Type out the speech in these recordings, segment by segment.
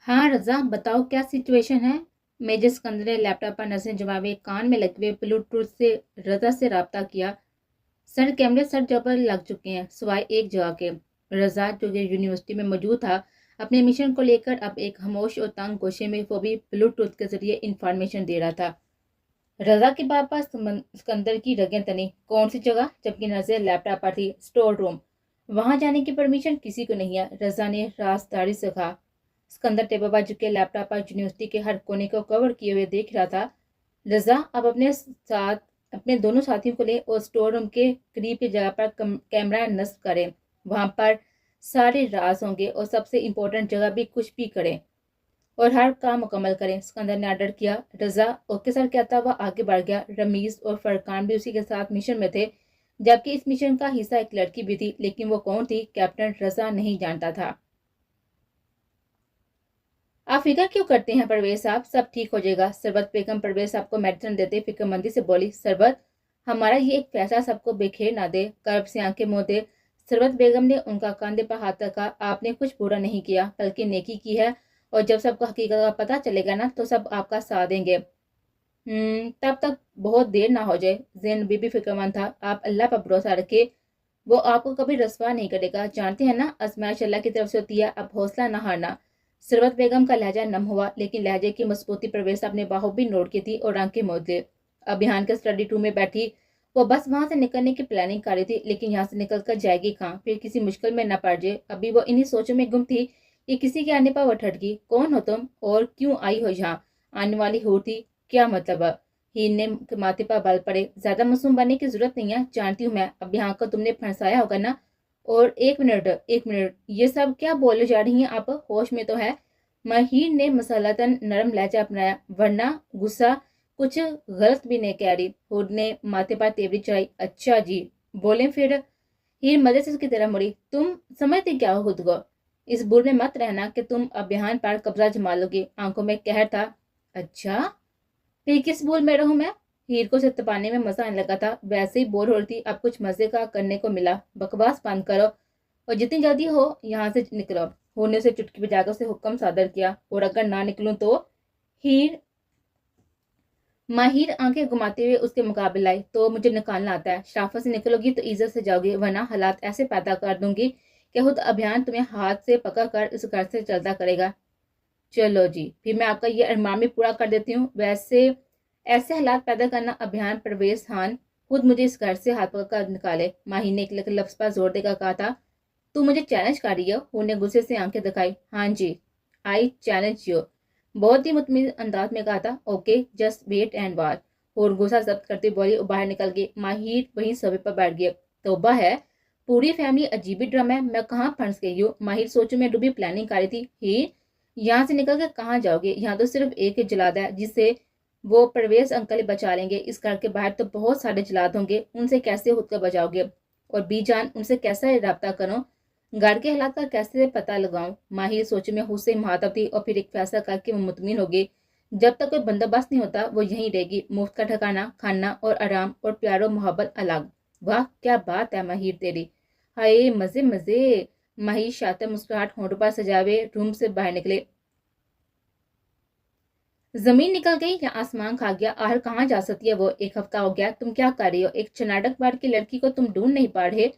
हाँ रज़ा, बताओ क्या सिचुएशन है। मेजर सिकंदर ने लैपटॉप पर नजरें जमाए कान में लगे हुए ब्लूटूथ से रज़ा से राब्ता किया। सर कैमरे सर जगह पर लग चुके हैं सिवाय एक जगह के। रज़ा जो कि यूनिवर्सिटी में मौजूद था अपने मिशन को लेकर अब एक खामोश और तंग गोशे में वो भी ब्लूटूथ के जरिए इंफॉर्मेशन दे रहा था। रज़ा के पापा सिकंदर की रगें तनी कौन सी जगह, जबकि नजर लैपटॉप पर थी स्टोर रूम। वहां जाने की परमिशन किसी को नहीं है, रज़ा ने राजदारी से कहा। सिकंदर टेबल पर झुके लैपटॉप पर यूनिवर्सिटी के हर कोने को कवर किए हुए देख रहा था। रज़ा अब अपने दोनों साथियों को ले और स्टोर रूम के करीब की जगह पर कैमरा नस्ब करें। वहां पर सारे राज होंगे और सबसे इम्पोर्टेंट जगह भी कुछ भी करें और हर काम मुकम्मल करें। सिकंदर ने ऑर्डर किया। रज़ा ओके सर कहता हुआ आगे बढ़ गया। रमीज और फरकान भी उसी के साथ मिशन में थे, जबकि इस मिशन का हिस्सा एक लड़की भी थी, लेकिन वो कौन थी कैप्टन रज़ा नहीं जानता था। आप फिक्र क्यों करते हैं परवेज साहब, सब ठीक हो जाएगा। सरबत बेगम परवेज साहब को मेडिसिन देते फिक्रमंदी से बोली। सरबत, हमारा ये एक फैसला सबको बेखेर ना दे। कर्ब से आंखें मूंद दे सरबत बेगम ने उनका कंधे पर हाथ रखा। आपने कुछ बुरा नहीं किया बल्कि नेकी की है, और जब सबको हकीकत का पता चलेगा ना तो सब आपका साथ देंगे। तब तक बहुत देर ना हो जाए। जैन बीबी फिक्रमंद था। आप अल्लाह पर भरोसा रखे, वो आपको कभी रसवा नहीं करेगा। जानते हैं ना, आजमाइश अल्लाह की तरफ से होती है, अब हौसला ना हारना। सरबत बेगम का लहजा नम हुआ, लेकिन लहजे की मजबूती परवेज साहब ने बाहों भी नोट की थी और आंखें मूंद ली। अभियान के स्टडी रूम में बैठी वो बस वहां से निकलने की प्लानिंग कर रही थी, लेकिन यहाँ से निकल कर जाएगी कहाँ, फिर किसी मुश्किल में न पड़ जाए। अभी वो इन्हीं सोचों में गुम थी कि किसी के आने पर वो ठटकी। कौन हो तुम और क्यों आई हो यहाँ? आने वाली हो थी, क्या मतलब? हीर ने माथे पर बल पड़े। ज्यादा मासूम बनने की जरूरत नहीं है, जानती हूँ मैं। अब यहाँ को तुमने फंसाया होगा ना। और एक मिनट, ये सब क्या बोले जा रही हैं आप? होश में तो है? माहिर ने मसालतन नरम लहजा अपनाया। वरना गुस्सा कुछ गलत भी नहीं कह रही। हुड ने माथे पर तेवरी चढ़ाई। अच्छा जी, बोले फिर। हीर मजे से उसकी तरह मुड़ी। तुम समझते क्या हो खुद को? इस बुर में मत रहना कि तुम अभियान पर कब्जा जमा लोगे। आंखों में कहर था। अच्छा, फिर किस भूल में रहूं मैं? हीर को से तपाने में मजा आने लगा था। वैसे ही बोर हो रही थी, अब कुछ मजे का करने को मिला। बकवास बंद करो और जितनी जल्दी हो यहाँ से निकलो। होने से चुटकी बजाकर उसे हुक्म सादर किया। और अगर ना निकलूं तो? हीर माहिर आंखें घुमाते हुए उसके मुकाबले आई। तो मुझे निकालना आता है। शराफत से निकलोगी तो इज्जत से जाओगी, वरना हालात ऐसे पैदा कर दूंगी कि खुद अभियान तुम्हें हाथ से पकड़ कर इस घर से चलता करेगा। चलो जी, फिर मैं आपका ये अरमान भी पूरा कर देती हूँ। वैसे ऐसे हालात पैदा करना अभियान परवेज खान खुद मुझे इस घर से हाथ पकड़ कर निकाले। माही ने एक लफ्ज पर जोर देकर कहा था। तू मुझे चैलेंज कर रही हो? ने गुस्से से आंखें दिखाई। हाँ जी, आई चैलेंज यू। बहुत ही मुतमिन अंदाज में कहा था। Okay, just wait and watch. और गुस्सा जब्त करते बोली और बाहर निकल गई। माहिर वहीं सोफे पर बैठ गया। तौबा है, पूरी फैमिली अजीबी ड्रामा है। मैं कहाँ फंस गई हूँ? माहिर सोचो में डूबी प्लानिंग कर रही थी। ही यहाँ से निकल कर कहाँ जाओगे? यहाँ तो सिर्फ एक ही जलाद है जिससे वो परवेज अंकल ही बचा लेंगे। इस घर के बाहर तो बहुत सारे जलाद होंगे, उनसे कैसे खुद को बचाओगे? और बीजान, उनसे कैसा रब्ता करो? घर के हालात का कैसे पता लगाऊं? माहिर सोचे में हुस्से मुहातब थी और फिर एक फैसला करके वो मुतमिन हो गई। जब तक कोई बंदोबस्त नहीं होता वो यहीं रहेगी। मुफ्त का ठिकाना, खाना और आराम और प्यारो मोहब्बत अलग। वाह क्या बात है माहिर तेरी। हाय मजे मजे। माहिर शातिर मुस्कुराहट होंठों पर सजावे रूम से बाहर निकले। जमीन निकल गई या आसमान खा गया? आखिर कहाँ जा सकती है वो? एक हफ्ता हो गया, तुम क्या कर रही हो? एक चनाडक बार की लड़की को तुम ढूंढ नहीं पा रहे?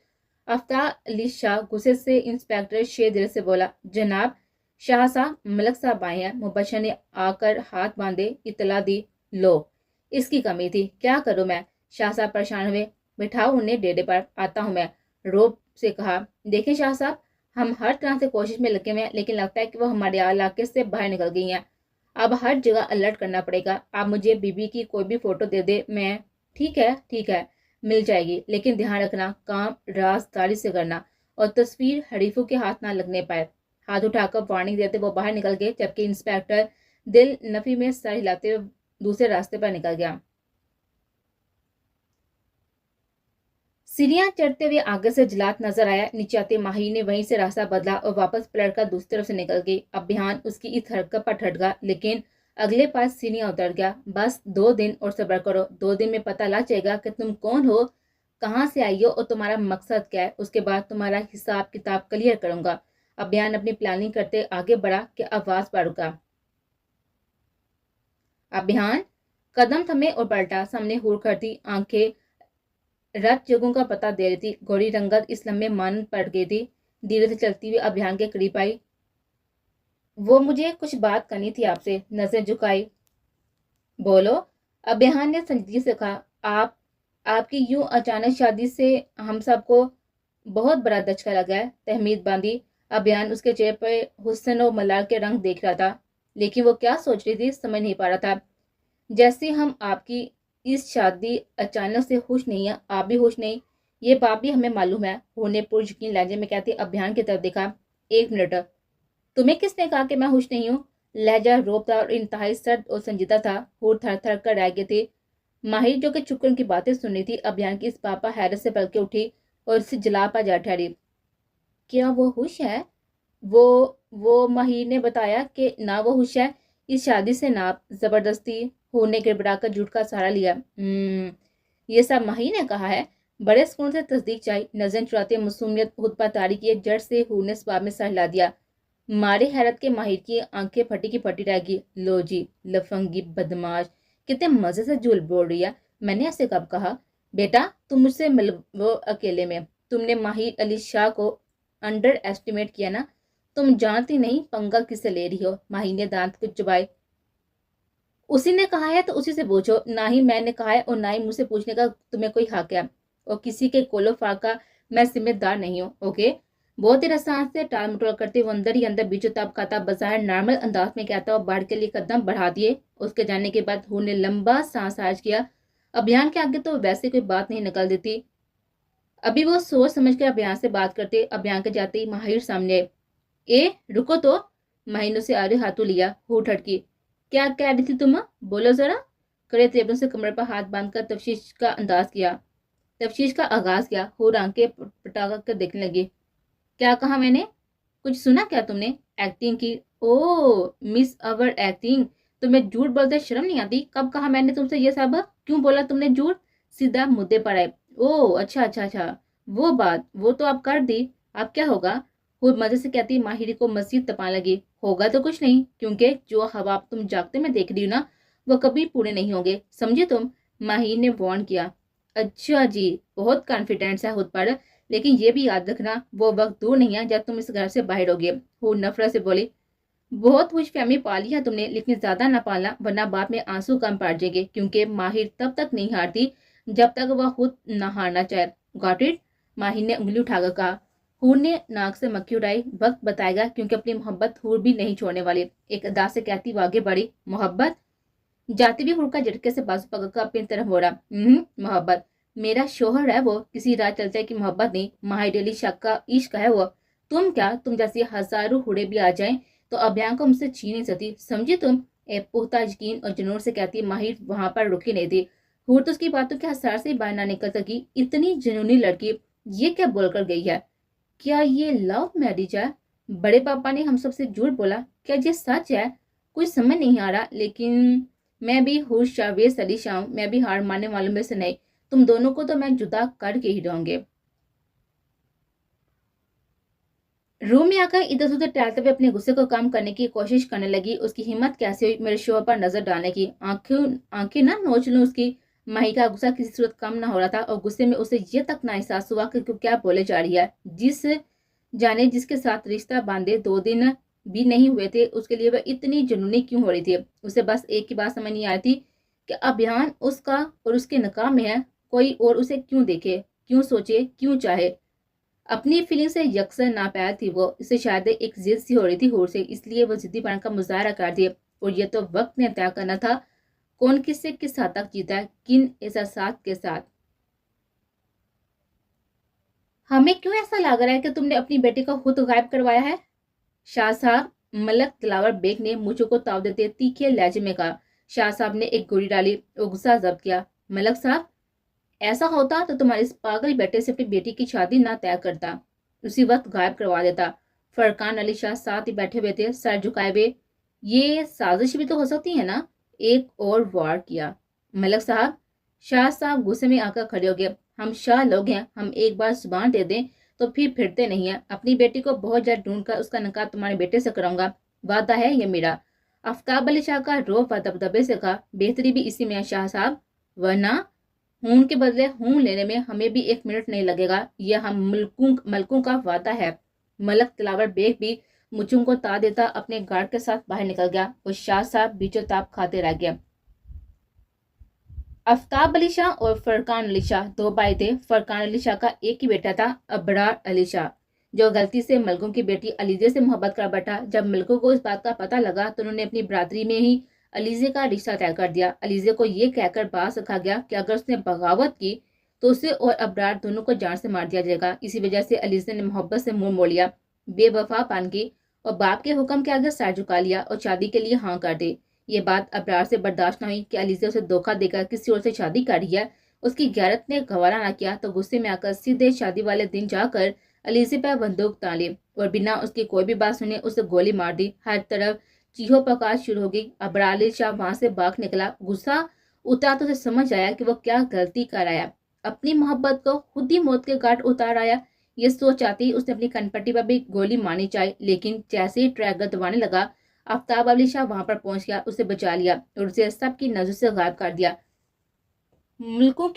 अफ्तार अली शाह गुस्से से इंस्पेक्टर शेर से बोला। जनाब, शाह साहब, मलक साहब आए हैं। मुबशर ने आकर हाथ बांधे इतला दी। लो, इसकी कमी थी, क्या करूं मैं? शाह साहब परेशान हुए। बिठाओ उन्हें डेरे पर, आता हूं मैं। रोब से कहा। देखें शाह साहब, हम हर तरह से कोशिश में लगे हुए हैं, लेकिन लगता है कि वो हमारे इलाके से बाहर निकल गई हैं। अब हर जगह अलर्ट करना पड़ेगा। आप मुझे बीबी की कोई भी फोटो दे दे, मैं। ठीक है, मिल जाएगी, लेकिन ध्यान रखना काम राजदारी से करना और तस्वीर हरीफों के हाथ ना लगने पाए। हाथ उठाकर वार्निंग देते वो बाहर निकल गए, जबकि इंस्पेक्टर दिल नफी में सर हिलाते हुए दूसरे रास्ते पर निकल गया। सीढ़ियां चढ़ते हुए आगे से जलात नजर आया। नीचे आते माही ने वहीं से रास्ता बदला और वापस पलट कर दूसरी तरफ से निकल गई। अब बिहान उसकी इस हरकत पर ठट गया, लेकिन अगले पास सीढ़ियां उतर गया। बस 2 दिन और सब्र करो। 2 दिन में पता लग जाएगा कि तुम कौन हो, कहाँ से आई हो और तुम्हारा मकसद क्या है। उसके बाद तुम्हारा हिसाब किताब क्लियर करूंगा। अभियान अपनी प्लानिंग करते आगे बढ़ा कि आवाज पर रुका। अभियान कदम थमे और पलटा। सामने हुड़ करती आंखें रात जगहों का पता दे रही थी। गोरी रंगत इस लम्बे मान पड़ गई थी। धीरे से चलती हुई अभियान के करीब आई। वो मुझे कुछ बात करनी थी आपसे। नजर झुकाई। बोलो। अभियान ने संजीदगी से कहा। आपकी यूं अचानक शादी से हम सबको बहुत बड़ा धचका लगा है। तहमीद बांधी। अभियान उसके चेहरे पर हुस्न और मलाल के रंग देख रहा था, लेकिन वो क्या सोच रही थी समझ नहीं पा रहा था। जैसे हम आपकी इस शादी अचानक से खुश नहीं है, आप भी खुश नहीं, ये बात भी हमें मालूम है। होने पुर यकीन लहजे में कहती अभियान की तरफ देखा। एक मिनट, तुम्हें किसने कहा कि मैं खुश नहीं हूँ? लहजा रोबदार और इंतहाई सर्द और संजीदा था। होठ थर थर कर रह गए थे। माहिर जो कि चुप उनकी बातें सुन रही थी, अभियान की इस बात पर हैरत से पलके उठी और उससे जला पा जा ठहरी। क्या वो खुश है? वो माहिर ने बताया कि ना वो खुश है इस शादी से, ना जबरदस्ती। होने गिड़बड़ाकर झूठ का सहारा लिया। ये सब माहिर ने कहा है। बड़े सुकून से तस्दीक चाहिए। नजर चुराते मासूमियत खुद पर तारी किए जड़ से हूर ने स्वाब में सर हिला दिया। मारे हैरत के माहिर की आंखें फटी की फटी रह गई। लो जी, लफंगी बदमाश, कितने मजे से झूठ बोल रही है। मैंने ऐसे कब कहा? बेटा तुम मुझसे मिलो अकेले में। तुमने माहिर अली शाह को अंडर एस्टिमेट किया ना। तुम जानती नहीं पंगा किससे ले रही हो। माहिर ने दांत कुछ चबाए। उसी ने कहा है तो उसी से पूछो। ना ही मैंने कहा है और ना ही मुझसे पूछने का तुम्हें कोई हक है। और किसी के कोलो फाड़ का मैं जिम्मेदार नहीं हूँ। ओके। बहुत ही रसान से टाल मटोल करते वो अंदर ही अंदर बीचों ताप खाता बज़ाहिर नॉर्मल अंदाज में कहता और बाढ़ के लिए कदम बढ़ा दिए। उसके जाने के बाद हूर ने लंबा सांस आज किया। अभियान के आगे तो वैसे कोई बात नहीं निकल देती। अभी वो सोच समझ कर अभियान से बात करते। अभियान के जाते ही माहिर सामने आए। ए रुको तो। माहिर ने उसे आरे हाथों लिया। हूट हटकी। क्या कह रही थी तुम? बोलो जरा। कड़े तेबरों से कमर पर हाथ बांधकर तफ्तीश का अंदाज किया। तफ्तीश का आगाज किया। हूर आंखें पटाखा कर देखने लगी। क्या कहा मैंने? कुछ सुना क्या तुमने? एक्टिंग की। ओ मिस अवर एक्टिंग। तुम्हें झूठ बोलते शर्म नहीं आती? कब कहा मैंने तुमसे ये सब? क्यों बोला तुमने झूठ? सीधा मुद्दे पर आए। ओ अच्छा अच्छा अच्छा, वो बात वो तो आप कर दी। अब क्या होगा? खुद मजे से कहती माहिरी को मजीद तपाने लगी। होगा तो कुछ नहीं, क्योंकि जो ख्वाब तुम जागते में देख रही हो ना, वो कभी पूरे नहीं होंगे, समझे तुम? माहिर ने वार्न किया। अच्छा जी, बहुत कॉन्फिडेंस है खुद पर, लेकिन ये भी याद रखना वो वक्त दूर नहीं है जब तुम इस घर से बाहर होगे। वो नफरत से बोली। बहुत खुश फहमी पाली है तुमने, लेकिन ज्यादा ना पालना वरना बाद में आंसू कम पड़ जाएंगे, क्योंकि माहिर तब तक नहीं हारती जब तक वह खुद न हारना चाहे। Got it? माहिर ने उंगली उठाकर कहा। हूर ने नाक से मक्खी उड़ाई। वक्त बताएगा, क्योंकि अपनी मोहब्बत हूर भी नहीं छोड़ने वाली। एक अदा से कहती वो आगे बढ़ी। मोहब्बत? जाती भी हूर का झटके से बाजू पकड़कर अपनी तरफ मोड़ा। मोहब्बत? मेरा शोहर है वो, किसी राह चलते की मोहब्बत नहीं। माहिर अली शक का इश्क है वो। तुम क्या, तुम जैसी हजारों हुड़े भी आ जाएं तो अभियान को मुझसे छीन नहीं सकती, समझी तुम? एक पुख्ता यकीन और जुनून से कहती माहिर वहां पर रुकी नहीं थी। हूर तो उसकी बातों के हसार से बाहर ना निकल सकी। इतनी जुनूनी लड़की ये क्या बोलकर गई है? क्या ये लव मैरिज है? बड़े पापा ने हम सबसे झूठ बोला? क्या ये सच है? कुछ समझ नहीं आ रहा, लेकिन मैं भी होश शावेज अली शाह हूं। मैं भी हार मानने वालों में से नहीं। तुम दोनों को तो मैं जुदा करके ही रहूंगे। रूम में आकर इधर उधर टहलते हुए अपने गुस्से को कम करने की कोशिश करने लगी। उसकी हिम्मत कैसे हुई मेरे शोहर पर नजर डालने की? आंखें ना नोच लूं उसकी। माही का गुस्सा किसी सूरत कम ना हो रहा था, और गुस्से में उसे ये तक ना एहसास हुआ कि क्या बोले जा रही है। जिस जाने जिसके साथ रिश्ता बांधे 2 दिन भी नहीं हुए थे, उसके लिए वह इतनी जुनूनी क्यों हो रही थी? उसे बस एक ही बात समझ नहीं आई थी कि अभियान उसका और उसके नकाब में है। कोई और उसे क्यों देखे, क्यों सोचे, क्यों चाहे? अपनी फीलिंग से यकसर नापैद थी वो। इसे शायद एक जिद सी हो रही थी होर से, इसलिए वो जिद्दी बन का मुजाहरा कर दिया। और ये तो वक्त ने तय करना था कौन किससे किस हद तक जीता है, किन एहसास के साथ। हमें क्यों ऐसा लग रहा है कि तुमने अपनी बेटी को खुद गायब करवाया है? शाह साहब, मलक दिलावर बेग ने मुझे को ताव देते तीखे लहजे में कहा। शाह साहब ने एक गोली डाली और गुस्सा जब्त किया। मलक साहब, ऐसा होता तो तुम्हारे इस पागल बेटे से अपनी बेटी की शादी ना तय करता, उसी वक्त गायब करवा देता। फरकान अली शाह साथ ही बैठे हुए थे, सर झुकाए हुए। ये साजिश भी तो हो सकती है ना? एक और वार किया। मलक साहब, शाह साहब गुस्से में आकर खड़े हो गए। हम शाह लोग हैं, हम एक बार जुबान दे दें तो फिर फिरते नहीं हैं। अपनी बेटी को बहुत जल्द ढूंढ कर उसका निकाह तुम्हारे बेटे से कराऊंगा, वादा है ये मेरा। आफ्ताब अली शाह का रोब व दबदबे से कहा, बेहतरी भी इसी में है शाह साहब, वरना खून के बदले खून लेने में हमें भी 1 मिनट नहीं लगेगा। यह हम मलकों का वादा है। मलक तिलावर बेग भी मुचुम को ता देता अपने गार्ड के साथ बाहर निकल गया और शाह साहब बीचों ताप खाते रह गए। आफ्ताब अली शाह और फरकान अली शाह 2 भाई थे। फरकान अली शाह का एक ही बेटा था, अबरार अली शाह, जो गलती से मलकों की बेटी अलीजे से मोहब्बत कर बैठा। जब मलकों को इस बात का पता लगा तो उन्होंने अपनी बरादरी में ही अलीजे का रिश्ता तय कर दिया। अलीजे को ये कहकर बात रखा गया कि अगर उसने बगावत की तो उसे और अबरार दोनों को जान से मार दिया जाएगा। इसी वजह से अलीजे ने मोहब्बत से मुंह मोड़ लिया, बेवफा पान की और बाप के हुक्म के आगे सर झुका लिया और शादी के लिए हाँ कर दी। ये बात अबरार से बर्दाश्त न हुई कि अलीजे उसे धोखा देकर किसी और से शादी कर रही है। उसकी गैरत ने गवारा न किया तो गुस्से में आकर सीधे शादी वाले दिन जाकर अलीजे पर बंदूक तान ली और बिना उसकी कोई भी बात सुने उसे गोली मार दी। हर तरफ चीहो पकार शुरू हो गई। अबरार अली शाह वहां से भाग निकला। गुस्सा उतरा तो उसे समझ आया कि वो क्या गलती कर आया, अपनी मोहब्बत को खुद ही मौत के घाट उतार आया। ये सोच आती उसने अपनी कनपट्टी पर भी गोली मारनी चाहिए, लेकिन जैसे ही ट्रैगर दबाने लगा आफ्ताब अली शाह वहां पर पहुंच गया, उसे बचा लिया और उसे सबकी नजर से गायब कर दिया। मलकों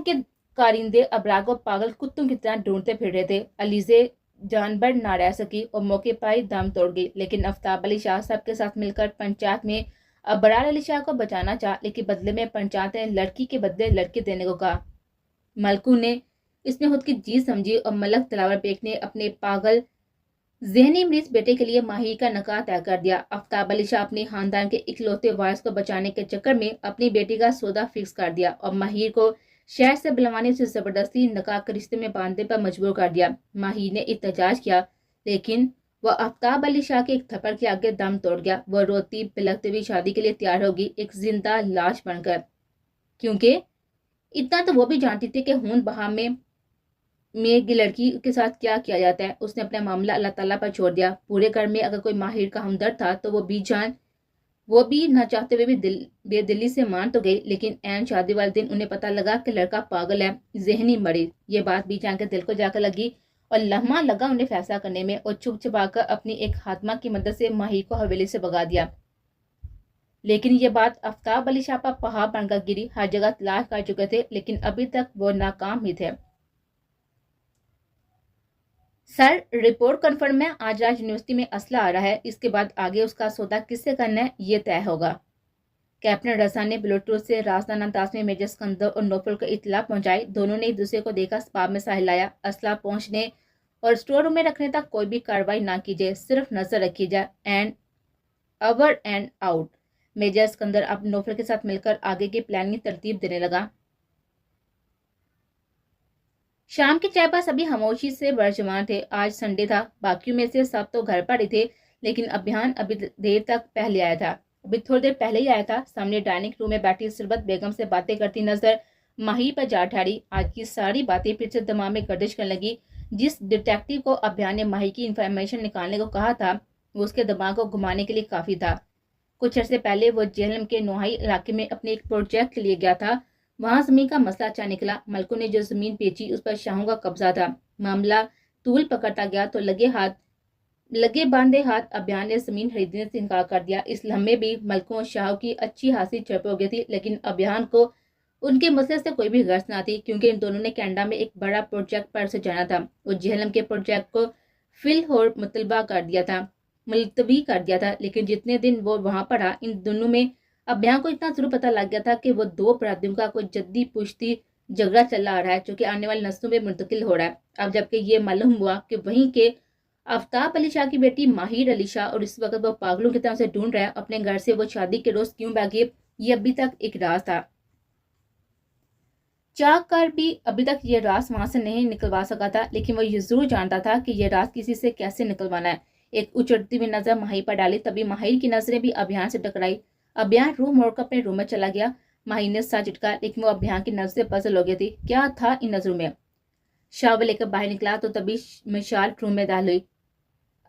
के कारिंदे अबरार को पागल कुत्तों की तरह ढूंढते फिर रहे थे। अलीजे जान भर ना रह सकी और मौके पर ही दम तोड़ गई। लेकिन आफ्ताब अली शाह सबके साथ मिलकर पंचायत में अबरार अली शाह को बचाना चाहा, लेकिन बदले में पंचायत ने लड़की के बदले लड़की देने को कहा। मलकू ने इसमें खुद की जीत समझी और मलक तिलावर बेग ने अपने पागल जहनी मरीज बेटे के लिए माहिर का निकाह तय कर दिया। आफ्ताब अली शाह अपने खानदान के इकलौते वारिस को बचाने के चक्कर में अपनी बेटी का सौदा फिक्स कर दिया और माहिर को शहर से बुलवाने से जबरदस्ती निकाह के रिश्ते में बांधने पर मजबूर कर दिया। माहिर ने इत्तेजाज किया, लेकिन वह आफ्ताब अली शाह के एक थप्पड़ के आगे दम तोड़ गया। वह रोती बिलखती हुई शादी के लिए तैयार होगी, एक जिंदा लाश बनकर, क्योंकि इतना तो वो भी जानती थी कि खून बहा में की लड़की के साथ क्या किया जाता है। उसने अपना मामला अल्लाह ताला पर छोड़ दिया। पूरे घर में अगर कोई माहिर का हमदर्द था तो वो भी न चाहते हुए भी बेदिली से मान तो गई, लेकिन ऐन शादी वाले दिन उन्हें पता लगा कि लड़का पागल है, जहनी मरीज। ये बात बीजान के दिल को जाकर लगी और लम्हा लगा उन्हें फैसला करने में और छुप छुपाकर अपनी एक खात्मा की मदद से माहिर को हवेली से भगा दिया। लेकिन ये बात आफ्ताब अली शाह पर पहाड़ बनकर गिरी। हर जगह तलाश कर चुके थे, लेकिन अभी तक वो नाकाम ही थे। सर, रिपोर्ट कन्फर्म है, आज राज यूनिवर्सिटी में असला आ रहा है। इसके बाद आगे उसका सौदा किससे करना है ये तय होगा। कैप्टन रजा ने ब्लूटूथ से राजदाना अंदाज में मेजर सिकंदर और नौफल को इतला पहुंचाई। दोनों ने एक दूसरे को देखा स्पाब में साहिल लाया। असला पहुंचने और स्टोर रूम में रखने तक कोई भी कार्रवाई ना की जाए, सिर्फ नजर रखी जाए। And over and out. Major Sikandar अब नौफल के साथ मिलकर आगे की प्लानिंग तरतीब देने लगा। शाम की चाय पर सभी खामोशी से बरजमान थे। आज संडे था, बाकियों में से सब तो घर पर ही थे, लेकिन अभियान अभी देर तक पहले आया था। अभी थोड़ी देर पहले ही आया था। सामने डाइनिंग रूम में बैठी सरबत बेगम से बातें करती नजर माही पर जा ठहरी। आज की सारी बातें फिर से दिमाग में गर्दिश करने लगी। जिस डिटेक्टिव को अभियान ने माही की इंफॉर्मेशन निकालने को कहा था, वो उसके दिमाग को घुमाने के लिए काफी था। कुछ अर्से पहले वो जेहलम के नोहाई इलाके में अपने एक प्रोजेक्ट के लिए गया था। वहां जमीन का मसला अच्छा निकला। मलकों ने जो जमीन बेची उस पर शाहों का कब्जा था। मामला तूल पकड़ता गया तो लगे बांधे हाथ अभियान ने जमीन खरीदने से इनकार कर दिया। इस लम्हे भी मलकों और शाहों की अच्छी खासी चर्प हो गई थी, लेकिन अभियान को उनके मसले से कोई भी गर्ज ना थी, क्योंकि इन दोनों ने कनाडा में एक बड़ा प्रोजेक्ट पर से जाना था और जेहलम के प्रोजेक्ट को फिलहौर मुलतवी कर दिया था। लेकिन जितने दिन वो वहां पर रहा, इन दोनों में अभियान को इतना जरूर पता लग गया था कि वो 2 अपराधियों का कोई जद्दी पुश्ती झगड़ा चला आ रहा है, जो कि आने वाली नस्लों में मुंतकिल हो रहा है। अब जबकि ये मालूम हुआ कि वहीं के आफ्ताब अली शाह की बेटी माहिर अली शाह और इस वक्त वो पागलों की तरह से ढूंढ रहा है अपने घर से वो शादी के रोज क्यों भागी, ये अभी तक एक राज था। चाह कर भी अभी तक ये राज वहां से नहीं निकलवा सका था, लेकिन वो ये जरूर जानता था कि ये राज किसी से कैसे निकलवाना है। एक उचड़ती हुई नजर माहिर पर डाली, तभी माहिर की नजरें भी अभियान से टकराई। अभियान रूम मोड़कर अपने रूम में चला गया। माहिर ने सर झटका, लेकिन वो अभियान की नजर से पजल हो गई थी। क्या था इन नजरों में? शावल लेकर बाहर निकला तो तभी मिशाल रूम में दाखिल हुई।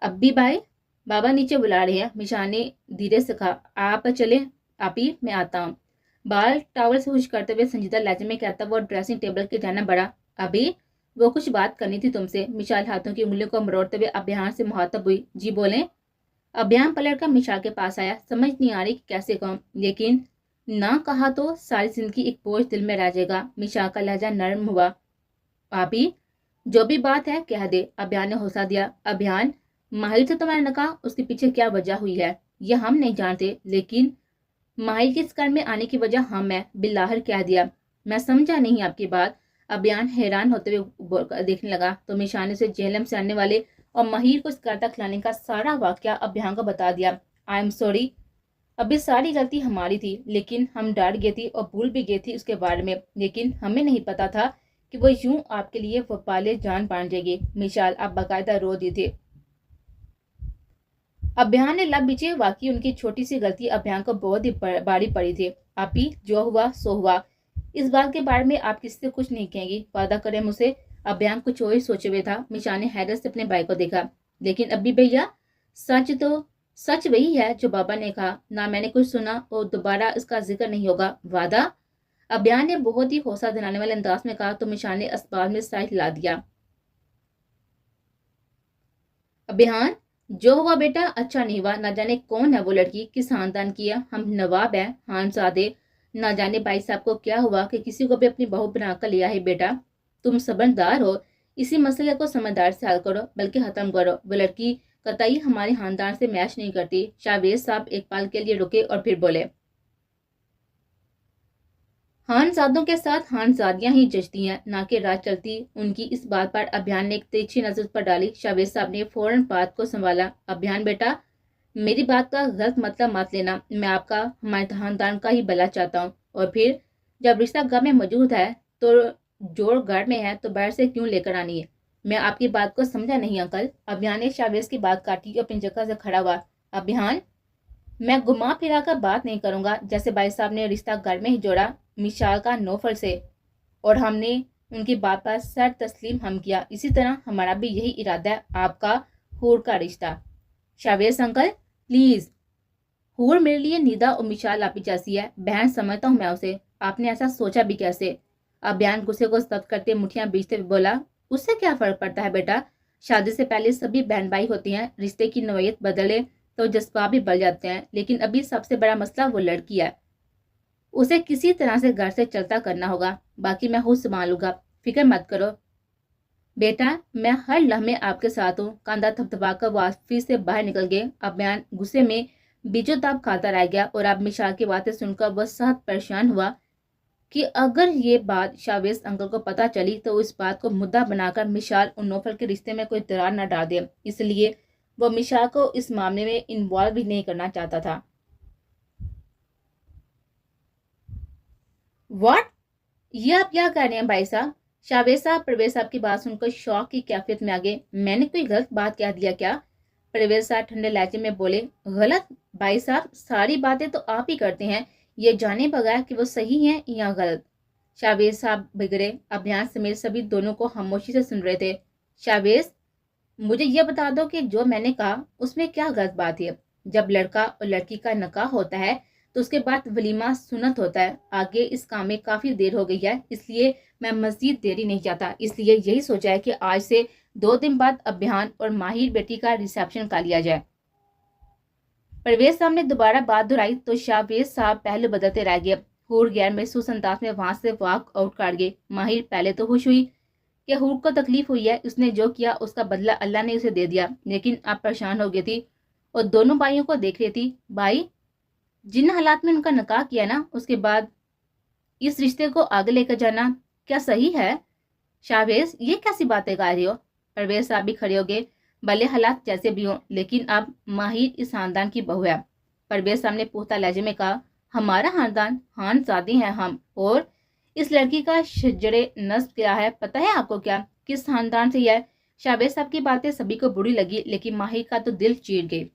अब्बी भाई, बाबा नीचे बुला रहे हैं, मिशाल ने धीरे से कहा। आप चले आपी, मैं आता हूँ। बाल टावल से हुश करते हुए संजीदा लहजे में कहता वो ड्रेसिंग टेबल के जाना बढ़ा। अभी वो कुछ बात करनी थी तुमसे। मिशाल हाथों की उंगलियों को मरोड़ते हुए अभियान से मुखातब हुई। जी बोलें। अभियान पलट कर मिशाल के पास आया। समझ नहीं आ रही कि कैसे कहूं, लेकिन ना कहा तो सारी जिंदगी एक बोझ दिल में रह जाएगा। मिशाल का लहजा नरम हुआ। भाभी, जो भी बात है कह दे। अभियान ने हौसला दिया। अभियान, माहिर से तुम्हारा नकाह, उसके पीछे क्या वजह हुई है यह हम नहीं जानते, लेकिन माहिर के इस घर में आने की वजह हम है। बिल्लाहर कह दिया। मैं समझा नहीं आपकी बात। अभियान हैरान होते हुए देखने लगा तो मिशान ने उसे जेहलम से आने वाले और माहिर को इस घर तक लाने का सारा वाकया अभियान को बता दिया। आई एम सॉरी, अभी सारी गलती हमारी थी, लेकिन हम डर गए थी और भूल भी गए थी उसके बारे में, लेकिन हमें नहीं पता था कि वो यूं आपके लिए वफाले जान बांध जाएगी। मिशाल आप बाकायदा रो दी थी। अभियान ने लब बीचे। वाकई उनकी छोटी सी गलती अभियान को बहुत ही भारी पड़ी थी। आपी, जो हुआ सो हुआ। इस बात के बारे में आप किसी से कुछ नहीं कहेंगी, वादा करें मुझसे। अभियान कुछ और ही सोचे हुए था। मिशाल ने हैरत से अपने भाई को देखा। लेकिन अभी भैया, सच वही है जो बाबा ने कहा। ना मैंने कुछ सुना और दोबारा इसका जिक्र नहीं होगा, वादा। अभियान ने बहुत ही हौसला दिलाने वाले अंदाज में कहा तो मिशाल ने अस्पताल में सर हिला दिया। अभियान, जो हुआ बेटा अच्छा नहीं हुआ। ना जाने कौन है वो लड़की, किस खानदान की है। हम नवाब है खानजादे। ना जाने भाई साहब को क्या हुआ कि किसी को भी अपनी बहू बनाकर लिया है। बेटा तुम समझदार हो, इसी मसले को समझदार से हल करो, बल्कि खत्म करो। वो लड़की कतई हमारे खानदान से मैच नहीं करती। शाहवेज साहब एक पल के लिए रुके और फिर बोले, खानजादों के साथ खानजादियां ही जचती हैं, ना कि राज चलती। उनकी इस बात पर अभियान ने एक तिरछी नजर पर डाली। शाहवेज साहब ने फौरन बात को संभाला। अभियान बेटा, मेरी बात का गलत मतलब मत लेना। मैं आपका, हमारे खानदान का ही भला चाहता हूँ। और फिर जब रिश्ता घर में मौजूद है तो जोड़ घर में है तो बाहर से क्यों लेकर आनी है। मैं आपकी बात को समझा नहीं अंकल। अभियान ने शाहवेज की बात काटी और अपनी जगह से खड़ा हुआ। अभियान, मैं घुमा फिरा कर बात नहीं करूंगा। जैसे भाई साहब ने रिश्ता घर में ही जोड़ा मिशाल का नौफल से, और हमने उनकी बात पर सर तस्लीम हम किया, इसी तरह हमारा भी यही इरादा है आपका हूर का रिश्ता। Shahvez uncle please. हूर मेरे लिए निदा और मिशाल आपी जैसी है, बहन समझता हूँ मैं उसे। आपने ऐसा सोचा भी कैसे। अभियान गुस्से को जब्त करते मुठियां बीचते हुए बोला, उससे क्या फर्क पड़ता है बेटा। शादी से पहले सभी बहन भाई होती हैं। रिश्ते की नौयत बदले तो जज्बा भी बढ़ जाते हैं, लेकिन अभी सबसे बड़ा मसला वो लड़की है। उसे किसी तरह से घर से चलता करना होगा, बाकी मैं खुद संभालूंगा, फिक्र मत करो। बेटा मैं हर लम्हे आपके साथ हूँ। कांधा थपथपाकर वो ऑफिस से बाहर निकल गए। अभियान गुस्से में बीचों ताप खाता रह गया और अब मिशाल की बातें सुनकर वह सख्त परेशान हुआ कि अगर ये बात शाहवेज अंकल को पता चली तो इस बात को मुद्दा बनाकर मिशाल और नौफल के रिश्ते में कोई दरार न डाल दे। इसलिए वो मिशाल को इस मामले में इन्वॉल्व भी नहीं करना चाहता था। व्हाट, ये आप क्या कह रहे हैं भाई साहब। शाहवेज साहब परवेज साहब की बात सुनकर शौक की कैफियत में आ गए। मैंने कोई गलत बात कह दिया क्या। परवेज साहब ठंडे लहजे में बोले, गलत भाई साहब, सारी बातें तो आप ही करते हैं, ये जाने बगैर कि वो सही है या गलत। शाहवेज साहब बिगड़े। अभियान समेत सभी दोनों को खामोशी से सुन रहे थे। शाहवेज, मुझे यह बता दो कि जो मैंने कहा उसमें क्या गलत बात है। जब लड़का और लड़की का निकाह होता है तो उसके बाद वलीमा सुन्नत होता है। आगे इस काम में काफी देर हो गई है, इसलिए मैं मजीद देरी नहीं चाहता। इसलिए यही सोचा है कि आज से 2 दिन बाद अभियान और माहिर बेटी का रिसेप्शन कर लिया जाए। परवेज साहब ने दोबारा बात दोहराई तो शाहवेज साहब पहले बदलते रह गए। हूर गैर महसूस अंदाज में वहां से वॉक आउट कर गए। माहिर पहले तो खुश हुई कि हूर को तकलीफ हुई है, उसने जो किया उसका बदला अल्लाह ने उसे दे दिया, लेकिन अब परेशान हो गई थी और दोनों भाइयों को देख रही थी। भाई, जिन हालात में उनका निकाह किया ना, उसके बाद इस रिश्ते को आगे लेकर जाना क्या सही है। शाहवेज, ये कैसी बातें कर रही हो। परवेज साहब भी खड़े हो गए। भले हालात जैसे भी हों, लेकिन अब माहिर इस खानदान की बहू है। परवेज साहब ने पुख्ता लहजे में कहा, हमारा खानदान खानजादे हैं हम, और इस लड़की का शजरे नस्ब क्या है पता है आपको क्या, किस खानदान से है। शाहवेज साहब की बातें सभी को बुरी लगी, लेकिन माहिर का तो दिल चीर गई।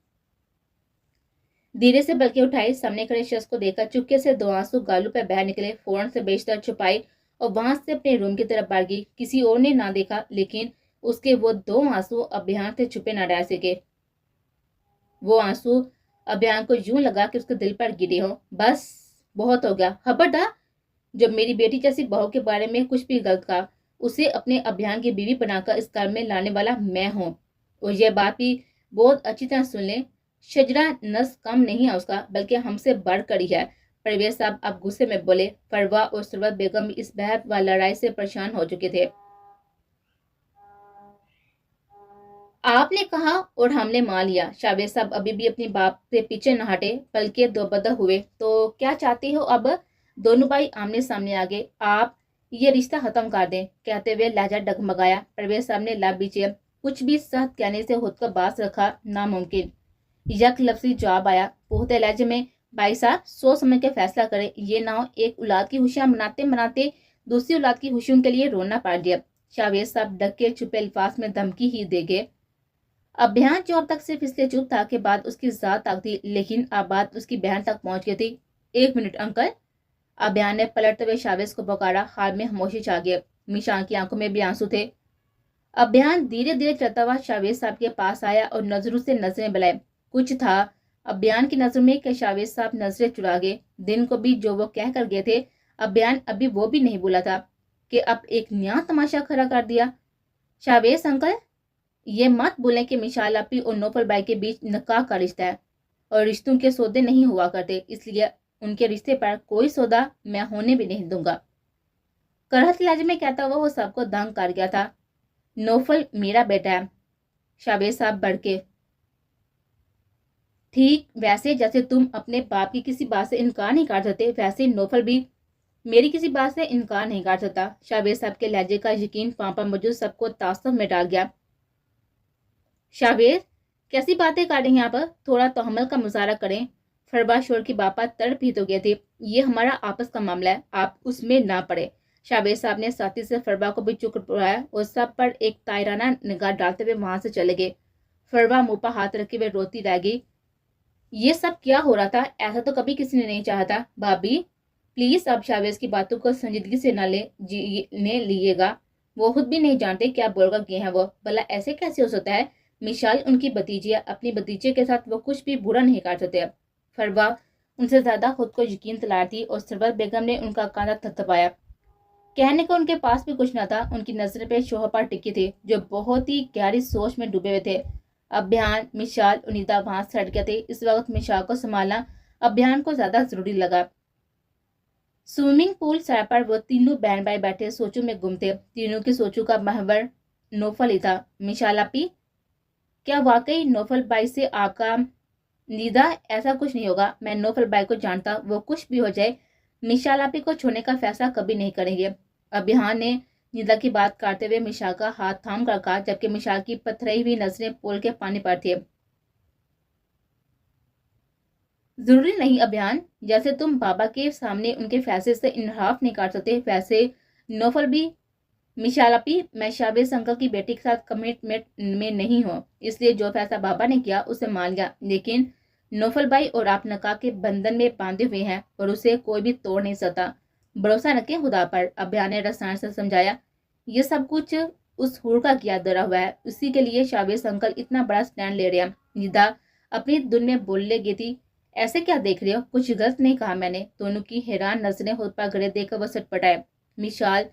धीरे से बल्कि उठाई, सामने खड़े शख्स को देखकर चुपके से 2 आंसू गालों पर बह निकले। फौरन से बेशतर छुपाई और वहां से अपने रूम की तरफ बढ़ गई। किसी और ने ना देखा, लेकिन उसके वो 2 आंसू अभियान से छुपे न रह सके। वो आंसू अभियान को यूं लगा कि उसके दिल पर गिरे हो। बस बहुत हो गया, खबरदार जब मेरी बेटी जैसी बहू के बारे में कुछ भी गलत कहा اسے اپنے ابھیان کی بیوی بنا کر اس گھر میں لانے والا میں ہوں۔ اور یہ بات بھی بہت اچھی طرح سن لیں، شجرا نس کم نہیں ہے اس کا، بلکہ ہم سے بڑھ کر ہی ہے۔ پرویز صاحب اب غصے میں بولے۔ فروا اور ثروت بیگم بھی اس بحث و لڑائی سے پریشان ہو چکے تھے۔ آپ نے کہا اور ہم نے مان لیا۔ شاویز صاحب ابھی بھی اپنی باپ سے پیچھے نہ ہٹے بلکہ دوبدہ ہوئے۔ تو کیا چاہتے ہو اب؟ دونوں بھائی آمنے سامنے آگے۔ آپ یہ رشتہ ختم کر دیں، کہتے ہوئے لہجہ ڈگمگایا۔ پرویز صاحب نے لب بیچے، کچھ بھی سخت کہنے سے خود کا باز رکھا ناممکن۔ یک لفظی جواب آیا پختہ لہجے میں، بھائی صاحب سوچ سمجھ کے فیصلہ کریں، یہ نہ ہو ایک اولاد کی خوشیاں مناتے مناتے دوسری اولاد کی خوشیوں کے لیے رونا پڑ جائے۔ شاویز صاحب ڈکے چھپے الفاظ میں دھمکی ہی دے گئے۔ ابھیان جو اب تک صرف اس لیے چپ تھا کہ بات اس کی ذات تک تھی، لیکن اب بات اس کی بہن تک پہنچ گئی تھی۔ ایک منٹ انکل، ابھیان نے پلٹتے ہوئے شاویز کو پکارا۔ حال میں خاموشی چھا گئی، میشان کی آنکھوں میں بھی آنسو تھے۔ ابھیان دھیرے دھیرے چلتا ہوا شاویز صاحب کے پاس آیا اور نظروں سے نظریں ملائے۔ کچھ تھا ابھیان کی نظر میں کہ شاویز صاحب نظریں چرا گئے۔ دن کو بھی جو وہ کہہ کر گئے تھے، ابھیان ابھی وہ بھی نہیں بولا تھا کہ اب ایک نیا تماشا کھڑا کر دیا۔ شاویز انکل، یہ مت بولیں کہ مشال اپی اور نوفل بھائی کے بیچ نکاح کا رشتہ ہے، اور رشتوں کے سودے نہیں ہوا کرتے، اس لیے ان کے رشتے پر کوئی سودا میں ہونے بھی نہیں دوں گا۔ کرہت لہجے میں کہتا ہوا وہ سب کو دنگ کر گیا تھا۔ نوفل میرا بیٹا ہے۔ شاویز صاحب بڑھ کے، ٹھیک ویسے جیسے تم اپنے باپ کی کسی بات سے انکار نہیں کر سکتے، ویسے نوفل بھی میری کسی بات سے انکار نہیں کر سکتا۔ شاویز صاحب کے لہجے کا یقین پاپا موجود سب کو تعصب میں ڈال گیا۔ شاویز کیسی باتیں کر رہی ہیں آپ؟ تھوڑا تحمل کا مظاہرہ کریں۔ فروا شور کی باپا تڑپ ہی تو گئے تھے۔ یہ ہمارا آپس کا معاملہ ہے، آپ اس میں نہ پڑے۔ شاویز صاحب نے ساتھی سے فروا کو بھی چپ کرایا اور سب پر ایک تائرانہ نگاہ ڈالتے ہوئے وہاں سے چلے گئے۔ فروا منہ پر ہاتھ رکھے ہوئے روتی رہ گئی۔ یہ سب کیا ہو رہا تھا؟ ایسا تو کبھی کسی نے نہیں چاہا تھا۔ بھابھی پلیز آپ شاویز کی باتوں کو سنجیدگی سے نہ لیے گا، وہ خود بھی نہیں جانتے کیا بول کر گئے ہیں وہ، بھلا ایسے کیسے ہو سکتا ہے؟ مشال ان کی بھتیجی ہے، اپنی بھتیجے کے ساتھ وہ کچھ بھی برا نہیں کر سکتے۔ فروا ان سے زیادہ خود کو یقین دلا تھی اور ثروت بیگم نے ان کا کاندھا تھپتھپایا۔ کہنے کو ان کے پاس بھی کچھ نہ تھا، ان کی نظریں پہ شوہر پر ٹکی تھی جو بہت ہی گہری سوچ میں ڈوبے ہوئے تھے۔ ابھیان، مشال اور نیتا وہاں سے ہٹ گئے تھے۔ اس وقت مشال کو سنبھالنا ابھیان کو زیادہ ضروری لگا۔ سوئمنگ پول سر پر وہ تینوں بہن بھائی بیٹھے سوچوں میں گم تھے۔ تینوں کی سوچوں کا محور نوفل ہی تھا۔ مشال اپی، کیا واقعی نوفل بھائی سے آپ کا؟ نیدا ایسا کچھ نہیں ہوگا، میں نوفل بھائی کو جانتا، وہ کچھ بھی ہو جائے مشال اپی کو چھوڑنے کا فیصلہ کبھی نہیں کریں گے۔ ابھیان نے نیدا کی بات کرتے ہوئے مشال کا ہاتھ تھام کر کہا، جبکہ مشال کی پتھرائی ہوئی نظریں پول کے پانی پر تھی۔ ضروری نہیں ابھیان، جیسے تم بابا کے سامنے ان کے فیصلے سے انحراف نہیں کر سکتے، ویسے نوفل بھی۔ مشال اپی، میں شاویز انکل کی بیٹی کے ساتھ کمٹمنٹ میں نہیں ہوں، اس لیے جو فیصلہ بابا نے کیا اسے مان لیا، لیکن نوفل بھائی اور آپ نکاح کے بندھن میں باندھے ہوئے ہیں اور اسے کوئی بھی توڑ نہیں سکتا۔ بھروسہ رکھیں خدا پر، ابھیان نے رسان سے سمجھایا۔ یہ سب کچھ اس حور کا کیا دھرا ہوا ہے، اسی کے لیے شاویز انکل اتنا بڑا سٹینڈ لے رہے ہیں۔ نیدا اپنی دن میں بولنے گئی تھی، ایسے کیا دیکھ رہے ہو؟ کچھ غلط نہیں کہا میں نے؟ دونوں کی حیران نظریں خود پر گڑے دیکھ کر وہ سٹ پٹائے۔ مشال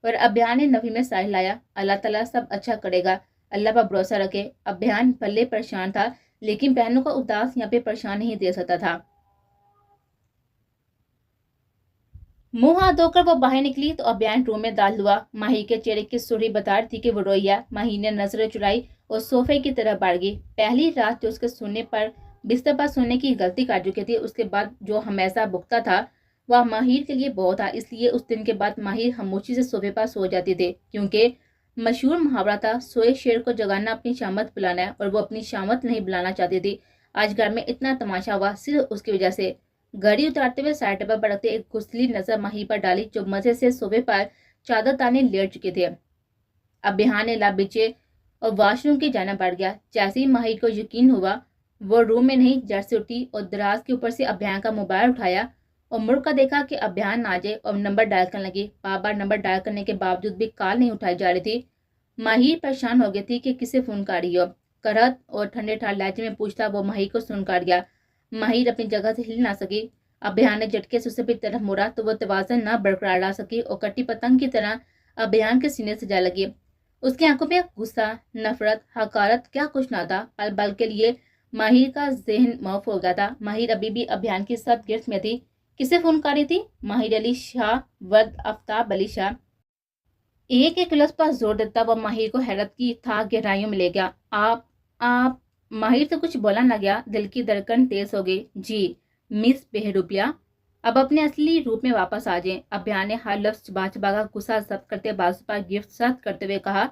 اور ابھیان نے نفی میں سائل لایا۔ اللہ تعالیٰ سب اچھا کرے گا، اللہ پر بھروسہ رکھے۔ ابھیان پلے پریشان تھا، لیکن بہنوں کا اداس یہاں پہ پریشان نہیں دے سکتا تھا۔ منہ ہاتھ دھو کر وہ باہر نکلی تو ابھیان روم میں داخل ہوا۔ ماہی کے چہرے کی سرخی بتا رہی تھی کہ وہ روئی ہے۔ ماہی نے نظریں چرائی اور صوفے کی طرف بڑھ گئی۔ پہلی رات جو اس کے سونے پر بستر پر سونے کی غلطی کر چکی تھی، اس کے بعد جو ہمیشہ بھگتا تھا وہ ماہر کے لیے بہت تھا، اس لیے اس دن کے بعد ماہر خاموشی سے صوفے پر سو جاتی تھے، کیونکہ مشہور محاورہ تھا، سوئے شیر کو جگانا اپنی شامت بلانا ہے، اور وہ اپنی شامت نہیں بلانا چاہتی تھی۔ آج گھر میں اتنا تماشا ہوا صرف اس کی وجہ سے۔ گھڑی اتارتے ہوئے سائڈ ٹیبل پر رکھتے ایک گسلی نظر ماہی پر ڈالی جو مزے سے صوفے پر چادر تانے لیٹ چکے تھے۔ ابھیان نے لب بیچے اور واش روم کی جانب بڑھ گیا۔ جیسے ہی ماہی کو یقین ہوا وہ روم میں نہیں، جڑ سے اٹھی اور دراز کے اوپر سے ابھیان کا موبائل اٹھایا اور مڑ کر دیکھا کہ ابھیان نہ جائے اور نمبر ڈائل کرنے لگی۔ بار بار نمبر ڈائل کرنے کے باوجود بھی کال نہیں اٹھائی جا رہی تھی۔ ماہی پریشان ہو گئی تھی کہ کسے فون کر رہی ہو۔ کرہت اور ٹھنڈے ٹھار لہجے میں پوچھتا وہ ماہی کو سن کر گیا۔ ماہی اپنی جگہ سے ہل نہ سکی۔ ابھیان نے جھٹکے سے اسے بھی طرف موڑا تو وہ توازن نہ برقرار لا سکی اور کٹی پتنگ کی طرح अभियान के सीने से जा लगी। उसकी आंखों में गुस्सा, नफरत, हकारत क्या कुछ ना था। पल पल के लिए माहिर का जहन मौफ हो गया था। माहिर अभी भी अभियान की सब गिरफ्त में थी। किसे फोन कर रही थी? माहिर अली शाह वर्द आफ्ताब अली शाह। एक एक लफ्ज पर जोर देता वह माहिर को हैरत की था गहराइयों में ले गया। आप माहिर से कुछ बोला ना गया। दिल की धड़कन तेज हो गई। जी मिस बेहरूपिया, अब अपने असली रूप में वापस आ जाएं। अभियान ने हर लफ्ज चबा चबा का गुस्सा जब्त करते बाजू पर गिफ्ट सख्त करते हुए कहा,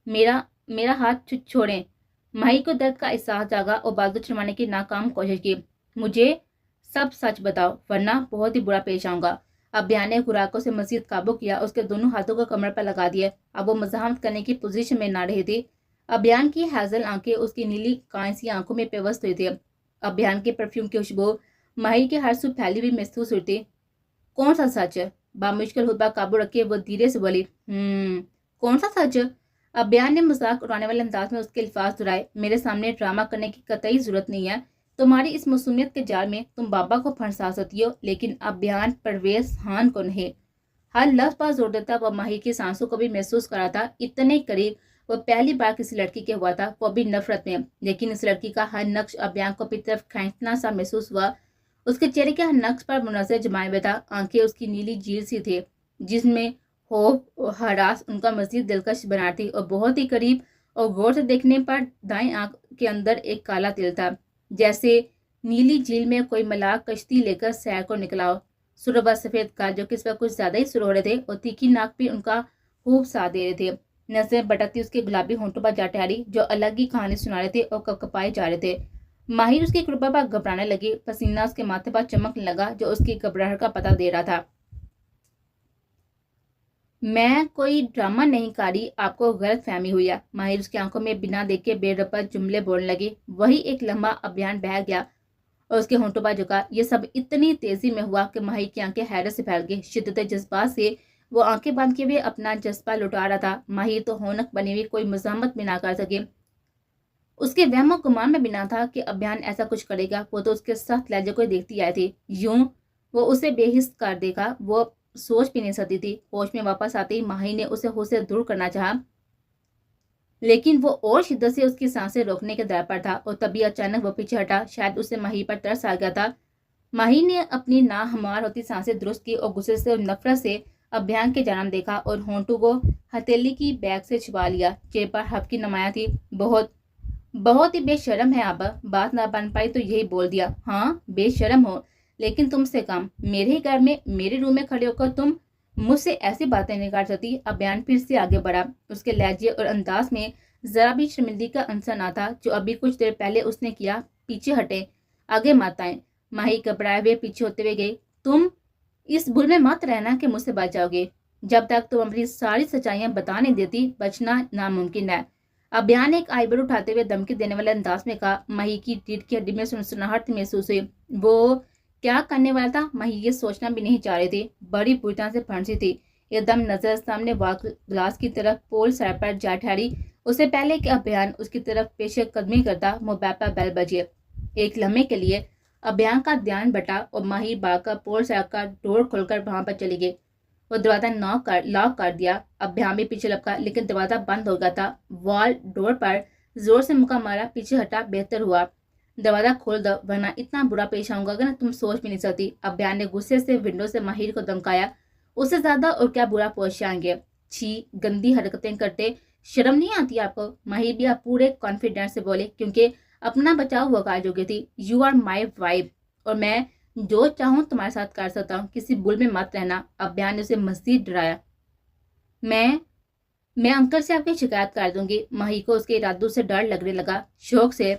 मेरा मेरा हाथ छोड़ें। माही को दर्द का एहसास जागा और बाजू छुड़वाने की नाकाम कोशिश की। मुझे सब सच बताओ वरना बहुत ही बुरा पेश आऊंगा। अभियान ने खुराकों से मजीद काबू किया। उसके दोनों हाथों को कमर पर लगा दिए। अब वो मज़ाहमत करने की पोजीशन में ना रही थी। अभियान की हैजल आंखें उसकी नीली कांसी आंखों में पेवस्त हुई थी। अभियान के परफ्यूम की खुशबू माही के हर सू फैली हुई महसूस हुई थी। कौन सा सच? बामुश्किल हुद्बा काबू रखे वो धीरे से बोली, कौन सा सच? अभियान ने मजाक उड़ाने वाले अंदाज में उसके अल्फाज दोहराए। मेरे सामने ड्रामा करने की कतई जरूरत नहीं है। तुम्हारी इस मसूमियत के जाल में तुम बाबा को फंसा सकती हो, लेकिन अभियान परवेज खान को नहीं। हर लफ्ज पर जोर देता वह माही की सांसों को भी महसूस करा था। इतने करीब वो पहली बार किसी लड़की के हुआ था, वो भी नफरत में। लेकिन इस लड़की का हर नक्श अभियान को अपनी तरफ खींचना सा महसूस हुआ। उसके चेहरे के हर नक्श पर मुनज़्ज़र जमाए हुए था। आंखें उसकी नीली झील सी थी जिसमें खौफ और हरास उनका मजीद दिलकश बना थी। और बहुत ही करीब और गौर से देखने पर दाएं आंख के अंदर एक काला तिल था, जैसे नीली झील में कोई मलाक कश्ती लेकर सैर को निकला हो। सुरबा सफेद गाल जो कि इस पर कुछ ज्यादा ही सुर रहे थे और तीखी नाक भी उनका खूब साथ दे रहे थे। नजरें भटकती उसके गुलाबी होंठों पर जा ठहरी जो अलग ही कहानी सुना रहे थे और कपकपाए जा रहे थे। माहिर उसकी कृपा पर घबराने लगी। पसीना उसके माथे पर चमकने लगा जो उसकी घबराहट का पता दे रहा था। मैं कोई ड्रामा नहीं कर रही, आपको गलत फहमी हुई है। माहिर उसकी आंखों में बिना देखे बेरपत जुमले बोलने लगी। वही एक लंबा अभियान बह गया और उसके होंठों पर झुका। ये सब इतनी तेजी में हुआ कि माहिर की आंखें हैरत से फैल गई। शिद्दत जज्बात से वो आंखें बांध के भी अपना जज्बा लुटा रहा था। माहिर तो होनक बनी हुई कोई मज़ाहमत भी ना कर सके। उसके वहम गुमान में बिना था कि अभियान ऐसा कुछ करेगा। वो तो उसके सख्त लहजे को देखती आई थी। यूं वो उसे बेहिस कर देगा वो सोच भी नहीं सकती थी। होश में वापस आते ही माही ने उसे होश से दूर करना चाहा, लेकिन वो और शिद्दत से उसकी सांसें रोकने के दर पर था। और तभी अचानक वो पीछे हटा। शायद उसे माही पर तरस आ गया था। माही ने अपनी नाहमार होती सांसें दुरुस्त की और गुस्से से और नफरत से अभियान के जन्म देखा और होंठों को हथेली की बैग से छुपा लिया। चेहरे पर हफ्की नमाया थी। बहुत ही बेशरम है अब। बात ना बन पाई तो यही बोल दिया। हाँ बेशरम हो, लेकिन तुमसे कम। मेरे ही घर में मेरे रूम में खड़े होकर तुम मुझसे ऐसी बातें नहीं कर सकती। अभियान फिर से आगे बढ़ा। उसके लहजे और अंदाज में जरा भी शर्मिंदगी का अंसर ना था जो अभी कुछ देर पहले उसने किया। पीछे हटे, आगे मत आए। माही घबराए हुए पीछे होते हुए गई। तुम इस भूल में मत रहना कि मुझसे बच जाओगे। जब तक तुम अपनी सारी सच्चाइयां बता नहीं देती बचना नामुमकिन है। अभियान ने एक आईब्रो उठाते हुए धमकी देने वाले अंदाज में कहा। माही की रीढ़ की हड्डी में सुनसनाहट महसूस हुई। वो क्या करने वाला था माही ये सोचना भी नहीं चाह रही थी। बड़ी बुरी तरह से फंसी थी। एकदम नजर सामने वाक ग्लास की तरफ पोल सर पर जा ठहरी। उससे पहले कि अभियान उसकी तरफ पेश कदमी करता मोबाइल पर बेल बजी। एक लम्हे के लिए अभियान का ध्यान बटा और माही भागकर पोल सर का डोर खोलकर वहां पर चली गई। वो दरवाजा लॉक कर दिया। अभियान भी पीछे लपका, लेकिन दरवाजा बंद हो गया था। वॉल डोर पर जोर से मुक्का मारा। पीछे हटा, बेहतर हुआ। दरवाजा खोल दो वरना इतना बुरा पेश आऊंगा कि ना तुम सोच भी नहीं सकती। अभियान ने गुस्से से विंडो से माहिर को धमकाया। उससे ज्यादा और क्या बुरा पेश आएंगे। छी, गंदी हरकतें करते शर्म नहीं आती आपको? माहिर भी आप पूरे कॉन्फिडेंस से बोले क्योंकि अपना बचाव हुआ काज हो गई थी। यू आर माई वाइफ और मैं जो चाहूं तुम्हारे साथ कर सकता हूँ। किसी भूल में मत रहना। अभियान ने उसे मजीद डराया। मैं अंकल से आपकी शिकायत कर दूंगी। माही को उसके इरादों से डर लगने लगा, शौक से।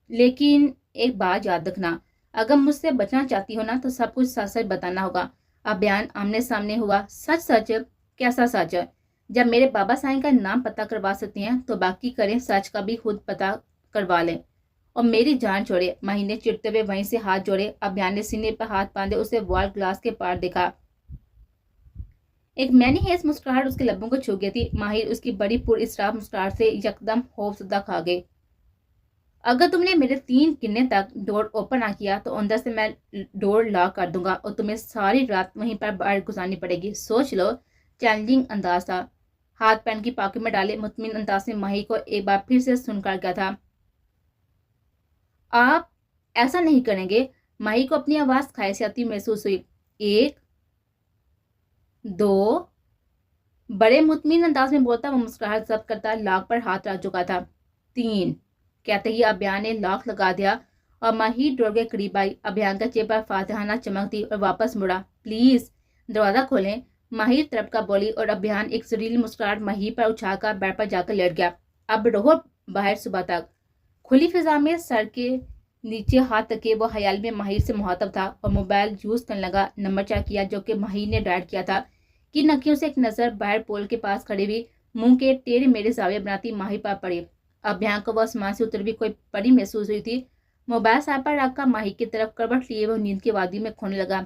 लेकिन एक बात याद रखना, अगर मुझसे बचना चाहती हो ना तो सब कुछ सच सच बताना होगा। अभियान आमने सामने हुआ। सच सच? कैसा सच? जब मेरे बाबा साईं का नाम पता करवा सकती हैं तो बाकी करें सच का भी खुद पता करवा लें और मेरी जान छोड़े। माही ने चिढ़ते हुए वहीं से हाथ जोड़े। अभियान ने सीने पर हाथ बांधे उसे वॉल ग्लास के पार देखा। एक मैनी हेस मुस्कुराहट उसके लबों को छू गई थी। माहिर उसकी बड़ी पुरइसरार मुस्कुराहट से यकदम खौफजदा खा गए। अगर तुमने मेरे 3 गिनने तक डोर ओपन ना किया तो अंदर से मैं डोर लॉक कर दूंगा और तुम्हें सारी रात वहीं पर बाहर गुजारनी पड़ेगी। सोच लो। चैलेंजिंग अंदाज था। ہاتھ پین کی پاکٹ میں ڈالے مطمئن انداز میں ماہی کو ایک بار پھر سے سن کر کیا تھا، آپ ایسا نہیں کریں گے؟ ماہی کو اپنی آواز خیالیاتی محسوس ہوئی۔ 1 2 بڑے مطمئن انداز میں بولتا وہ مسکراہٹ ضبط کرتا لاک پر ہاتھ رکھ چکا تھا۔ 3 کہتے ہی ابھیان نے لاک لگا دیا اور ماہی ڈور کے قریب آئی۔ ابھیان کا چہرہ فاتحانہ چمک دی اور واپس مڑا۔ پلیز دروازہ کھولیں، ماہی طرف کا بولی، اور ابھیان ایک زہریلی مسکراہٹ ماہی پر اچھا کر بیڈ پر جا کر لیٹ گیا۔ اب رہو باہر صبح تک۔ کھلی فضا میں سر کے نیچے ہاتھ رکھے وہ خیال میں ماہر سے مخاطب تھا اور موبائل یوز کرنے لگا۔ نمبر چیک کیا جو کہ ماہر نے ڈائل کیا تھا۔ کی نکیوں سے ایک نظر باہر پول کے پاس کھڑی ہوئی منہ کے ٹیڑے میرے زاویہ بناتی ماہی پر پڑی۔ ابھیان کو وہ آسمان سے اتری ہوئی کوئی پری محسوس ہوئی تھی۔ موبائل سائڈ پر رکھ کر ماہی کی طرف کروٹ لیے وہ نیند کی وادی میں کھونے لگا۔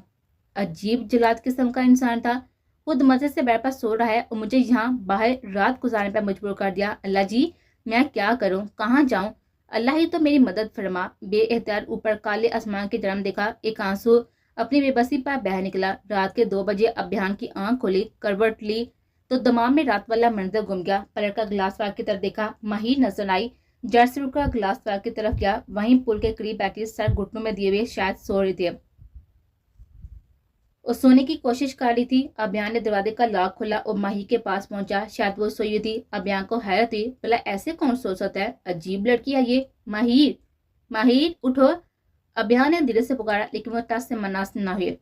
عجیب جلاد قسم کا انسان تھا، خود مزے سے بیڈ پر سو رہا ہے اور مجھے یہاں باہر رات گزارنے پر مجبور کر دیا۔ اللہ جی میں کیا کروں، کہاں جاؤں؟ اللہ ہی تو میری مدد فرما۔ بے اختیار اوپر کالے آسمان کی جانب دیکھا، ایک آنسو اپنی بے بسی پر بہہ نکلا۔ رات کے 2 بجے ابھیان کی آنکھ کھولی، کروٹ لی تو دماغ میں رات والا منظر گم گیا۔ پلٹ کر گلاس وار کی طرف دیکھا، ماہر نظر آئی۔ جڑ سے رک کر گلاس وار کی طرف گیا، وہیں پل کے قریب بیٹھی سر گھٹنوں میں دیے ہوئے شاید سو رہی تھی اور سونے کی کوشش کر رہی تھی۔ ابھیان نے دروازے کا لاک کھولا اور ماہی کے پاس پہنچا، شاید وہ سوئی ہوئی تھی۔ ابھیان کو حیرت ہوئی، بھلا ایسے کون سو سکتا ہے، عجیب لڑکی ہے یہ۔ ماہر ماہر اٹھو، ابھیان نے دل سے پکارا لیکن وہ ٹس سے مناس نہ ہوئے۔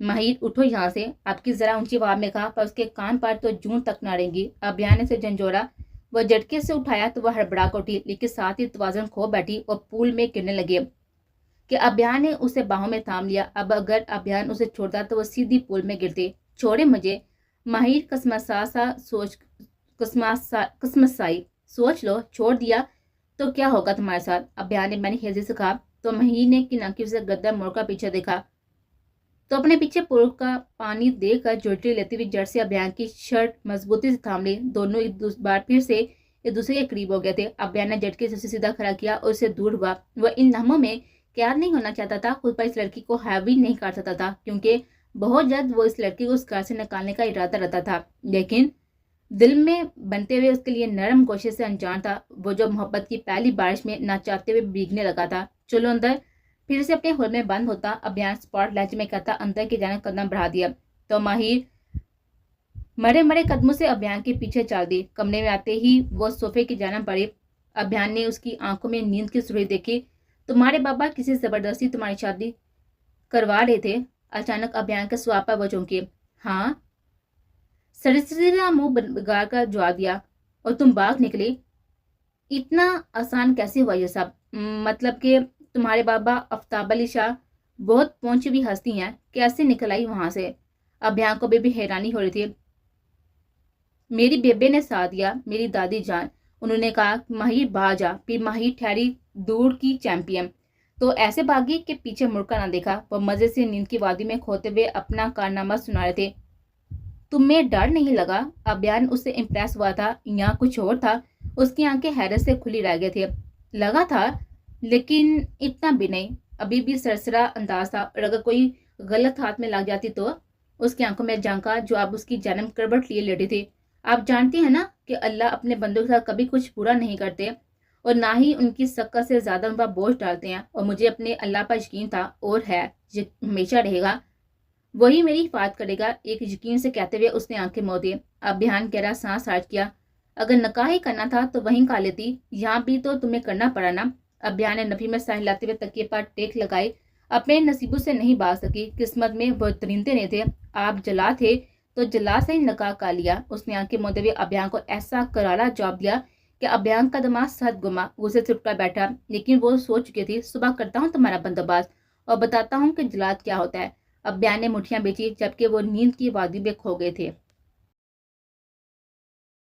ماہر اٹھو یہاں سے، آپ کی ذرا اونچی آواز میں کہا، پر اس کے کان پر تو جون تک نہ رہیں۔ ابھیان نے اسے جھنجھوڑا، وہ جھٹکے سے اٹھایا تو وہ ہڑبڑا کر اٹھی لیکن ساتھ ہی توازن کھو بیٹھی اور پول میں گرنے لگے کہ ابھیان نے اسے باہوں میں تھام لیا۔ اب اگر ابھیان اسے چھوڑتا تو وہ سیدھی پول میں گرتے۔ چھوڑے مجھے، ماہر قسمسائی، سوچ لو، چھوڑ دیا تو کیا ہوگا تمہارے ساتھ؟ ابھیان نے میں نے ہیزی سے کہا تو ماہر نے کناکیوں سے گردن موڑ کر پیچھے دیکھا تو اپنے پیچھے پول کا پانی دے کر جوٹری لیتی ہوئی جڑ سے ابھیان کی شرٹ مضبوطی سے تھام لی۔ دونوں ایک بار پھر سے ایک دوسرے کے قریب ہو گئے تھے۔ ابھیان نے جھٹکے سے اسے سیدھا کھڑا کیا اور اسے دور ہوا۔ وہ ان لمحوں میں قید نہیں ہونا چاہتا تھا، خود پر اس لڑکی کو حاوی نہیں کر سکتا تھا کیونکہ بہت جلد وہ اس لڑکی کو اس گھر سے نکالنے کا ارادہ رہتا تھا، لیکن دل میں بنتے ہوئے اس کے لیے نرم کوشش سے انجان تھا، وہ جو محبت کی پہلی بارش میں نہ چاہتے ہوئے بھیگنے لگا تھا۔ چلو اندر، پھر سے اپنے ہول میں بند ہوتا۔ ابھیان سپاٹ لہجے میں کہتا، اندر کی جانب قدم بڑھا دیا تو ماہر مرے مرے قدموں سے ابھیان کے پیچھے چل دی۔ کمرے میں آتے ہی وہ صوفے کی جانب بڑھی۔ ابھیان نے اس کی آنکھوں میں نیند کی سرخی دیکھی۔ تمہارے بابا کسی زبردستی تمہاری شادی کروا رہے تھے؟ اچانک ابھیان کے سوال پر وہ چونکی۔ ہاں، سرسیدہ منہ بگاڑ کر جواب دیا۔ اور تم بھاگ نکلی؟ اتنا آسان کیسے ہوا یہ سب؟ مطلب کہ تمہارے بابا آفتاب علی شاہ بہت پہنچی ہوئی ہستی ہیں، کیسے نکل آئی وہاں سے؟ ابھیان کو بھی حیرانی ہو رہی تھی۔ میری بیبے نے ساتھ دیا، میری دادی جان، انہوں نے کہا ماہر باہر جا۔ پھر ماہر ٹھہری دور کی چیمپئن تو ایسے بھاگی کہ پیچھے مڑ کر نہ دیکھا۔ وہ مزے سے نیند کی وادی میں کھوتے ہوئے اپنا کارنامہ سنا رہے تھے۔ تمہیں ڈر نہیں لگا؟ ابھیان اس سے امپریس ہوا تھا، یہاں کچھ اور تھا۔ اس کی آنکھیں حیرت سے کھلی رہ گئے تھے۔ لگا تھا لیکن اتنا بھی نہیں، ابھی بھی سرسرا انداز تھا، اور اگر کوئی غلط ہاتھ میں لگ جاتی تو؟ اس کی آنکھوں میں جھانکا جو اب اس کی جانب کروٹ لیے لیٹی تھی۔ آپ جانتی ہیں نا کہ اللہ اپنے بندوں کے ساتھ کبھی کچھ برا نہیں کرتے اور نہ ہی ان کی سکت سے زیادہ ان پر بوجھ ڈالتے ہیں، اور مجھے اپنے اللہ پر یقین تھا اور ہے، ہمیشہ رہے گا، وہی میری حفاظت کرے گا، ایک یقین سے کہتے ہوئے اس نے آنکھیں موڑ دی۔ ابھیان گہرا سانس ہائٹ کیا، اگر نکاح ہی کرنا تھا تو وہیں کر لیتی، یہاں بھی تو تمہیں کرنا پڑا نا۔ ابھیان نے نفی میں سہ ہلاتے ہوئے تکیے پر ٹیک لگائی، اپنے نصیبوں سے نہیں بھاگ سکی، قسمت میں وہ درندے نہیں تھے، آپ جلا تھے تو جلا سے ہی نکاح کر لیا۔ اس نے آنکھیں موندے ہوئے ابھیان کو ایسا کرارا جواب دیا کہ ابھیان کا دماغ سخت گما، غصے سے اٹھ کر بیٹھا، لیکن وہ سوچ چکی تھی، صبح کرتا ہوں تمہارا بندوبست اور بتاتا ہوں کہ جلاد کیا ہوتا ہے۔ ابھیان نے مٹھیاں بیچی جبکہ وہ نیند کی وادی میں کھو گئے تھے۔